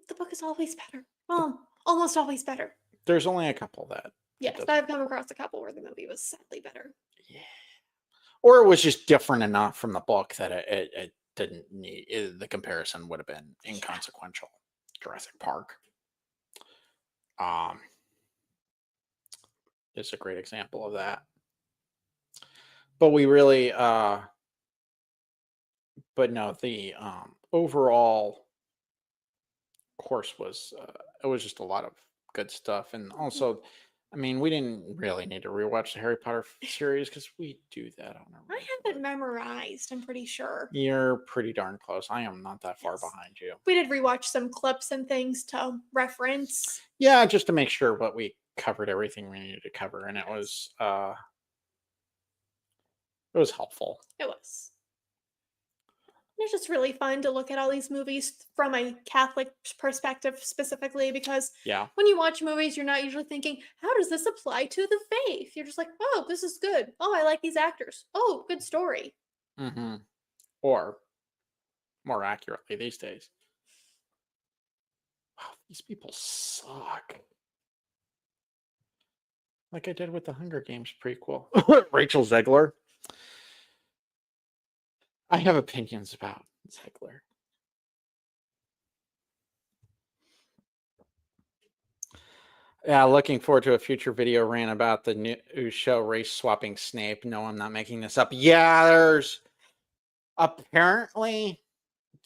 The book is always better. Well, almost always better. There's only a couple that it Yes, doesn't. I've come across a couple where the movie was sadly better. Yeah. Or it was just different enough from the book that it didn't need the comparison would have been Yeah. inconsequential. Jurassic Park um is a great example of that. But we really but no, the overall course was it was just a lot of good stuff, and Mhm. also I mean we didn't really need to rewatch the Harry Potter series because we do that on a I have regular. it memorized, I'm pretty sure. You're pretty darn close. I am not that far Yes. behind you. We did rewatch some clips and things to reference. Yeah, just to make sure, but we covered everything we needed to cover, and Yes, it was helpful. it was. It's just really fun to look at all these movies from a Catholic perspective specifically because Yeah. when you watch movies, you're not usually thinking, how does this apply to the faith? You're just like, oh, this is good. Oh, I like these actors. Oh, good story. Hmm. Or more accurately these days, wow, these people suck. Like I did with the Hunger Games prequel. Rachel Zegler. I have opinions about Zegler. Yeah, looking forward to a future video rant about the new show Race Swapping Snape. No, I'm not making this up. Yeah, there's apparently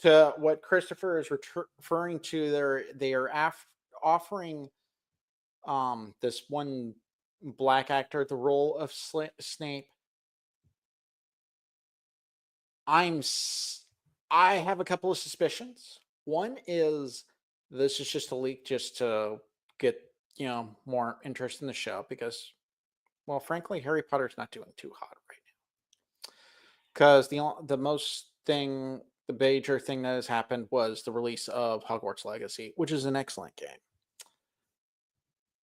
to what Christopher is referring to. They are offering this one black actor the role of Snape. I'm I have a couple of suspicions. One is this is just a leak just to get, more interest in the show because, well, frankly, Harry Potter's not doing too hot right now. Because the major thing that has happened was the release of Hogwarts Legacy, which is an excellent game.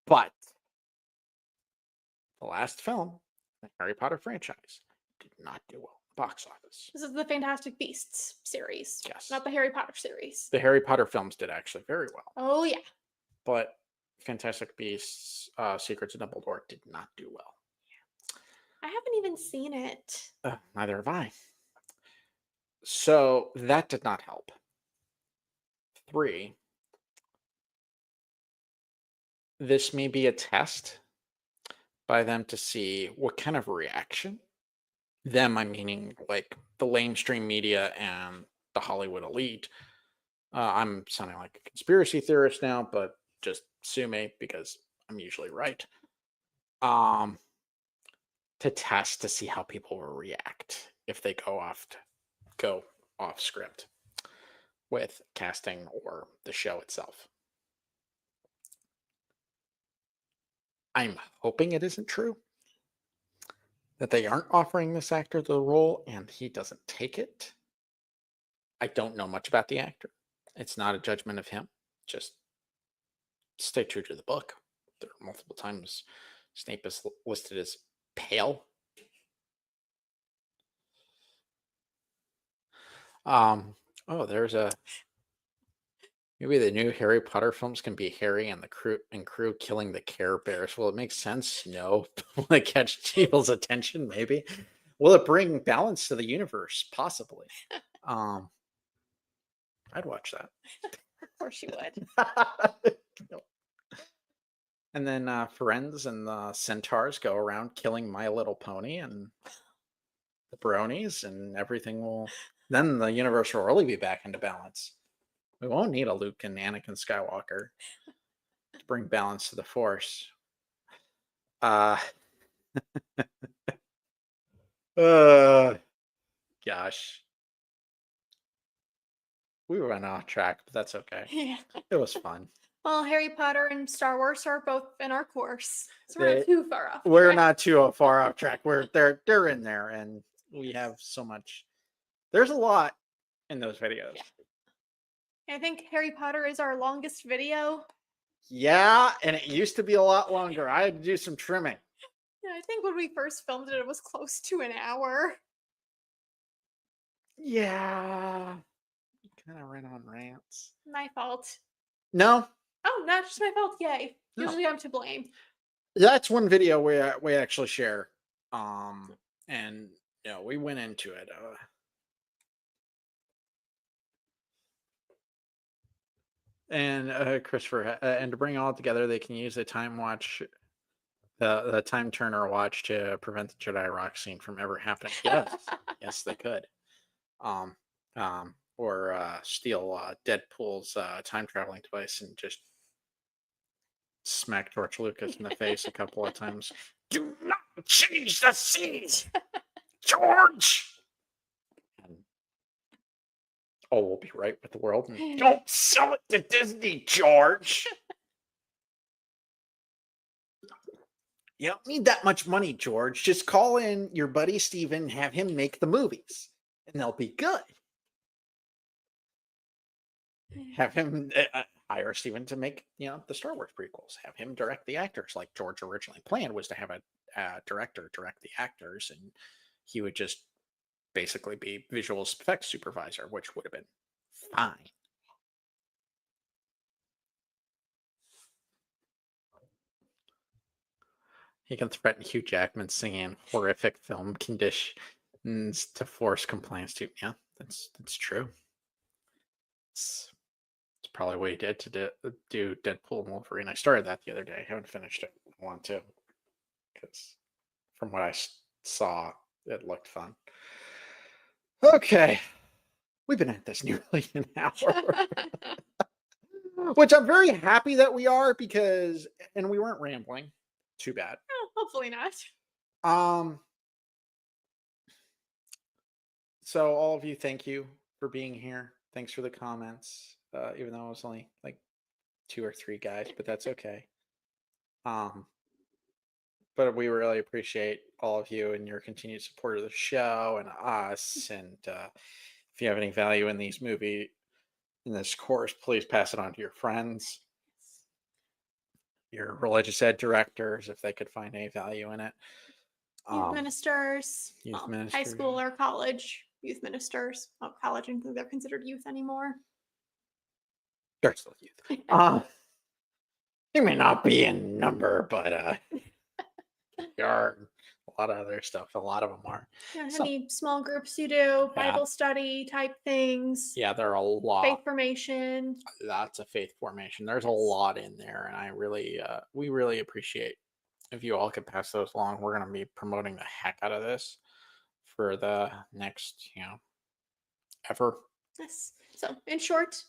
But the last film, the Harry Potter franchise, did not do well at the box office. This is the Fantastic Beasts series, Yes. not the Harry Potter series. The Harry Potter films did actually very well. Oh, yeah. But Fantastic Beasts, Secrets of Dumbledore did not do well. I haven't even seen it. Neither have I. So that did not help. 3, this may be a test by them to see what kind of reaction, them, I'm meaning like the mainstream media and the Hollywood elite. I'm sounding like a conspiracy theorist now, but just sue me because I'm usually right. Um, to test to see how people will react if they go off script with casting or the show itself. I'm hoping it isn't true. that they aren't offering this actor the role and he doesn't take it. I don't know much about the actor. It's not a judgment of him. Just stay true to the book. There are multiple times Snape is listed as pale. Oh, there's a maybe the new Harry Potter films can be Harry and the crew killing the Care Bears. Will it make sense? No. Will it catch people's attention? Maybe. Will it bring balance to the universe? Possibly. Um, I'd watch that. Of course you would. And then Firenze and the Centaurs go around killing My Little Pony and the bronies, and everything will. Then the universe will really be back into balance. We won't need a Luke and Anakin Skywalker to bring balance to the Force. Uh, uh gosh. We went off track, but that's okay. Yeah. It was fun. Well, Harry Potter and Star Wars are both in our course, so we're They- not too far off. We're track. not too far off track. They're in there, and we have so much. There's a lot in those videos. I think Harry Potter is our longest video. Yeah, and it used to be a lot longer. I had to do some trimming. Yeah, I think when we first filmed it, it was close to an hour. Yeah. Kind of ran on rants. My fault. No, Oh, not just my fault. Yay. No. Usually I'm to blame. that's one video we actually share. And we went into it. And Christopher, and to bring it all together, they can use the time watch, the time turner watch to prevent the Jedi rock scene from ever happening. Yes, yes, they could. Or steal Deadpool's time traveling device and just smack George Lucas in the face a couple of times. Do not change the seas, George. And, we'll be right with the world. And don't sell it to Disney, George. You don't need that much money, George. Just call in your buddy Steven, have him make the movies, and they'll be good. Have him hire Steven to make, the Star Wars prequels. Have him direct the actors, like George originally planned was to have a director direct the actors, and he would just basically be visual effects supervisor, which would have been fine. He can threaten Hugh Jackman singing horrific film conditions to force compliance to. Yeah, that's true. It's probably what he did to do Deadpool and Wolverine. I started that the other day. I haven't finished it. I want to, because from what I saw, it looked fun. Okay, we've been at this nearly an hour, which I'm very happy that we are, because, and we weren't rambling. Too bad. Oh, hopefully not. So all of you, thank you for being here. Thanks for the comments. Even though it was only like 2 or 3 guys, but that's okay. But we really appreciate all of you and your continued support of the show and us. And if you have any value in these in this course, please pass it on to your friends, your religious ed directors, if they could find any value in it. Youth ministers, youth high school or college youth ministers. Oh, college, I don't think they're considered youth anymore. They're still youth. They may not be in number, but there are a lot of other stuff. A lot of them are. Yeah, any small groups you do, Bible study type things. Yeah, there are a lot. Faith formation. Lots of faith formation. There's a lot in there, and we really appreciate if you all could pass those along. We're going to be promoting the heck out of this for the next, ever. Yes. So, in short,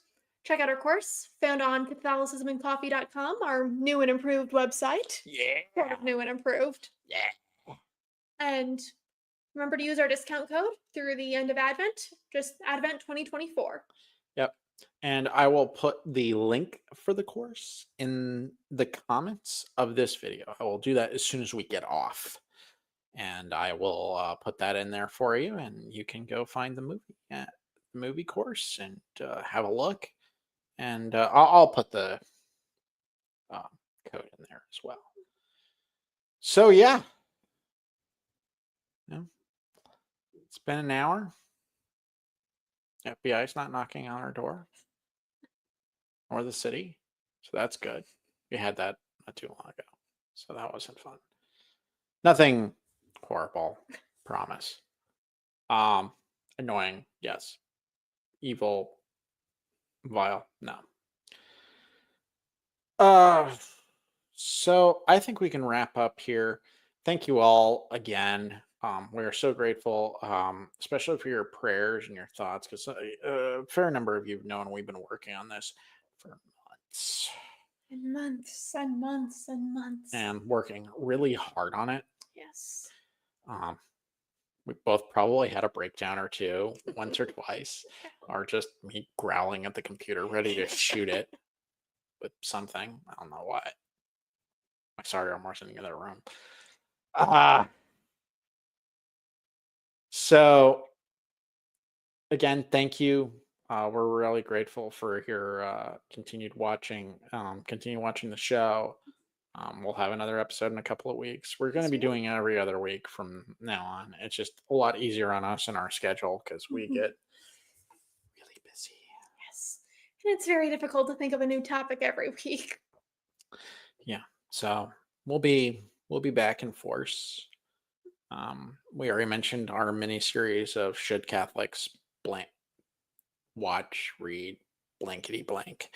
check out our course found on Catholicismandcoffee.com, our new and improved website. Yeah. Sort of new and improved. Yeah. And remember to use our discount code through the end of Advent, just Advent 2024. Yep. And I will put the link for the course in the comments of this video. I will do that as soon as we get off. and I will put that in there for you, and you can go find the movie at the movie course and have a look. And I'll put the um, code in there as well. So yeah, you know, it's been an hour. FBI's not knocking on our door or the city, so that's good. We had that not too long ago, so that wasn't fun. Nothing horrible, promise. Annoying, yes. Evil, vile, no. Uh, so I think we can wrap up here. Thank you all again. We are so grateful, especially for your prayers and your thoughts, because a fair number of you have known we've been working on this for months And months and months and months. and working really hard on it. Yes. Um, we both probably had a breakdown or two, once or twice, or just me growling at the computer, ready to shoot it with something. I don't know what. Sorry, I'm in the other room. So again, thank you. We're really grateful for your continue watching the show. We'll have another episode in a couple of weeks. We're going to Yes, be we will. doing it every other week from now on. It's just a lot easier on us and our schedule because we get really busy. Yes. And it's very difficult to think of a new topic every week. Yeah. So we'll be back in force. We already mentioned our mini series of should Catholics blank watch, read, blankety blank.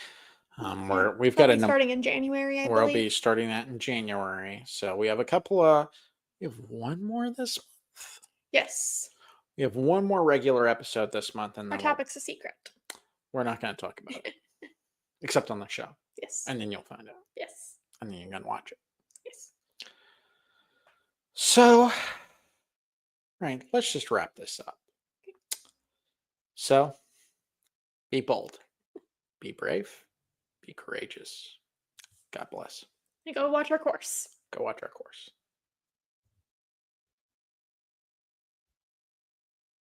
Where we've got That'll be starting in January, I we'll believe. be starting that in January. So we have a couple of we have one more this month. Yes. We have one more regular episode this month, and Our then topic's a secret. we're not going to talk about it except on the show. Yes. And then you'll find out. Yes. And then you're going to watch it. Yes. So, right, let's just wrap this up. So, be bold, be brave, be courageous. God bless. And go watch our course. Go watch our course.